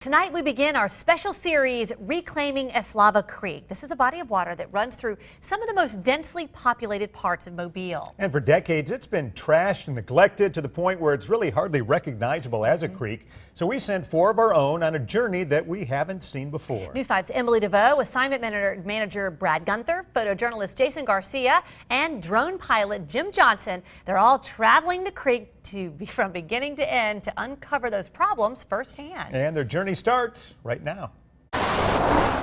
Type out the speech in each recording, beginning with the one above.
Tonight we begin our special series, Reclaiming Eslava Creek. This is a body of water that runs through some of the most densely populated parts of Mobile. And for decades, it's been trashed and neglected to the point where it's really hardly recognizable as a creek. So we sent 4 of our own on a journey that we haven't seen before. News 5's Emily DeVoe, assignment manager Brad Gunther, photojournalist Jason Garcia, and drone pilot Jim Johnson. They're all traveling the creek from beginning to end to uncover those problems firsthand. And their journey starts right now.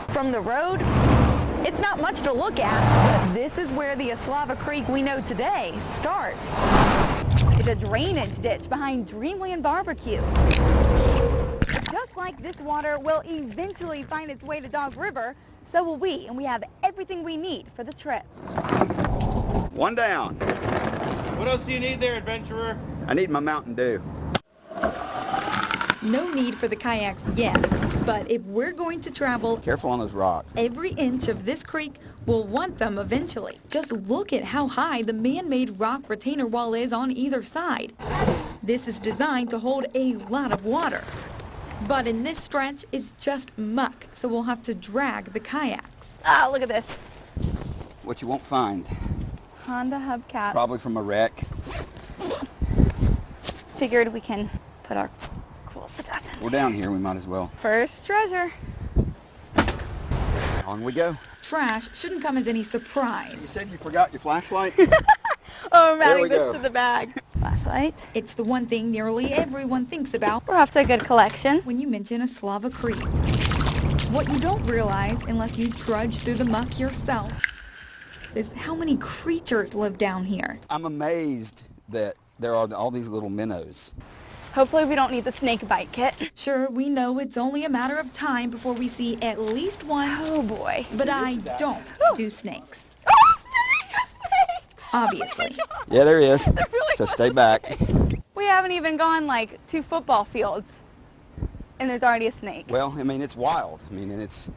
From the road, it's not much to look at, but this is where the Eslava Creek we know today starts. It's a drainage ditch behind Dreamland Barbecue. Just like this water will eventually find its way to Dog River, so will we, and we have everything we need for the trip. One down. What else do you need there, adventurer? I need my Mountain Dew. No need for the kayaks yet, but if we're going to travel Careful on those rocks. every inch of this creek, we'll want them eventually. Just look at how high the man-made rock retainer wall is on either side. This is designed to hold a lot of water. But in this stretch, it's just muck, so we'll have to drag the kayaks. Ah, look at this. What you won't find. Honda hubcap. Probably from a wreck. Figured we can put our cool stuff in. We're down here, we might as well. First treasure. On we go. Trash shouldn't come as any surprise. You said you forgot your flashlight? Oh, I'm There adding we this go. to the bag. Flashlight. It's the one thing nearly everyone thinks about. We're off to a good collection. When you mention Eslava Creek. What you don't realize, unless you trudge through the muck yourself, is how many creatures live down here. I'm amazed that there are all these little minnows. Hopefully we don't need the snake bite kit. Sure, we know it's only a matter of time before we see at least one. Oh boy. But I don't do snakes. Oh, snake! Obviously. Yeah, there is. Really So stay back. We haven't even gone like 2 football fields and there's already a snake. Well, I mean, it's wild. I mean, and it's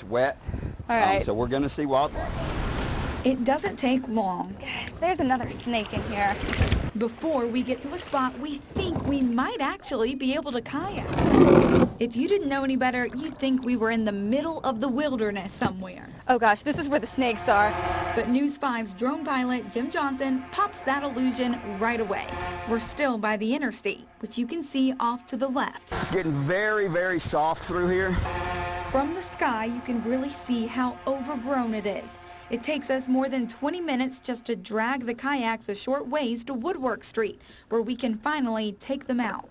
wet. All right. So we're going to see wildlife. It doesn't take long. There's another snake in here. Before we get to a spot we think we might actually be able to kayak. If you didn't know any better, you'd think we were in the middle of the wilderness somewhere. Oh gosh, this is where the snakes are. But News 5's drone pilot, Jim Johnson, pops that illusion right away. We're still by the interstate, which you can see off to the left. It's getting very, very soft through here. From the sky, you can really see how overgrown it is. It takes us more than 20 minutes just to drag the kayaks a short ways to Woodwork Street, where we can finally take them out.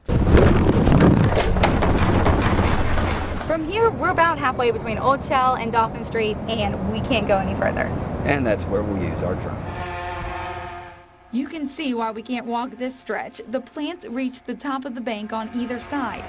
From here, we're about halfway between Old Shell and Dolphin Street, and we can't go any further. And that's where we'll use our drone. You can see why we can't walk this stretch. The plants reach the top of the bank on either side.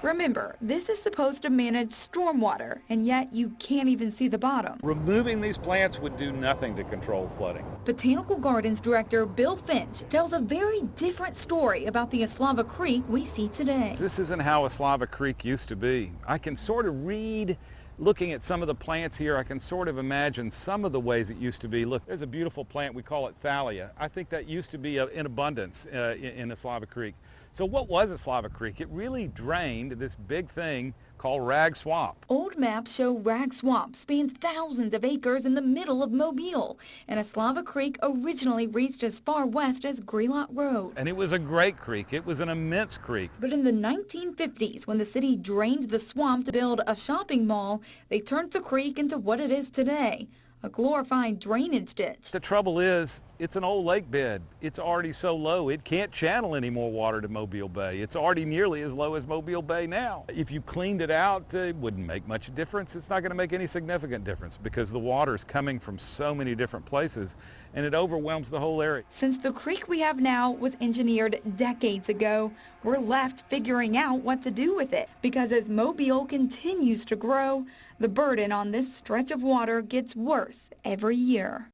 Remember, this is supposed to manage stormwater, and yet you can't even see the bottom. Removing these plants would do nothing to control flooding. Botanical Gardens Director Bill Finch tells a very different story about the Eslava Creek we see today. This isn't how Eslava Creek used to be. I can sort of read, looking at some of the plants here, I can sort of imagine some of the ways it used to be. Look, there's a beautiful plant, we call it thalia. I think that used to be in abundance in Eslava Creek. So what was Eslava Creek? It really drained this big thing called Rag Swamp. Old maps show Rag Swamp spanned thousands of acres in the middle of Mobile, and Eslava Creek originally reached as far west as Grelot Road. And it was a great creek. It was an immense creek. But in the 1950s, when the city drained the swamp to build a shopping mall, they turned the creek into what it is today, a glorified drainage ditch. The trouble is, it's an old lake bed. It's already so low, it can't channel any more water to Mobile Bay. It's already nearly as low as Mobile Bay now. If you cleaned it out, it wouldn't make much difference. It's not going to make any significant difference because the water is coming from so many different places and it overwhelms the whole area. Since the creek we have now was engineered decades ago, we're left figuring out what to do with it. Because as Mobile continues to grow, the burden on this stretch of water gets worse every year.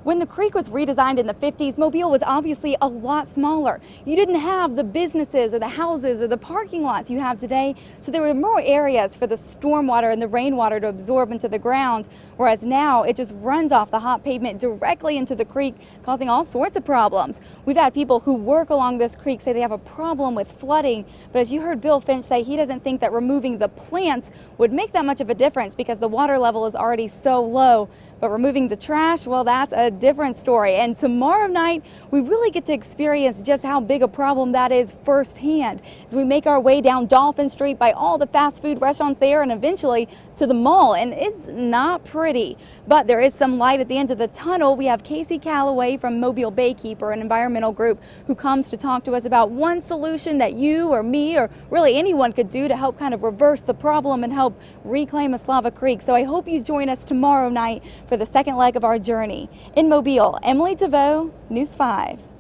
When the creek was redesigned in the 50s, Mobile was obviously a lot smaller. You didn't have the businesses or the houses or the parking lots you have today, so there were more areas for the stormwater and the rainwater to absorb into the ground, whereas now it just runs off the hot pavement directly into the creek, causing all sorts of problems. We've had people who work along this creek say they have a problem with flooding, but as you heard Bill Finch say, he doesn't think that removing the plants would make that much of a difference because the water level is already so low. But removing the trash, well, that's a different story. And tomorrow night, we really get to experience just how big a problem that is firsthand as we make our way down Dolphin Street by all the fast food restaurants there and eventually to the mall. And it's not pretty, but there is some light at the end of the tunnel. We have Casey Calloway from Mobile Baykeeper, an environmental group, who comes to talk to us about one solution that you or me or really anyone could do to help kind of reverse the problem and help reclaim Eslava Creek. So I hope you join us tomorrow night for the second leg of our journey. In Mobile, Emily DeVoe, News 5.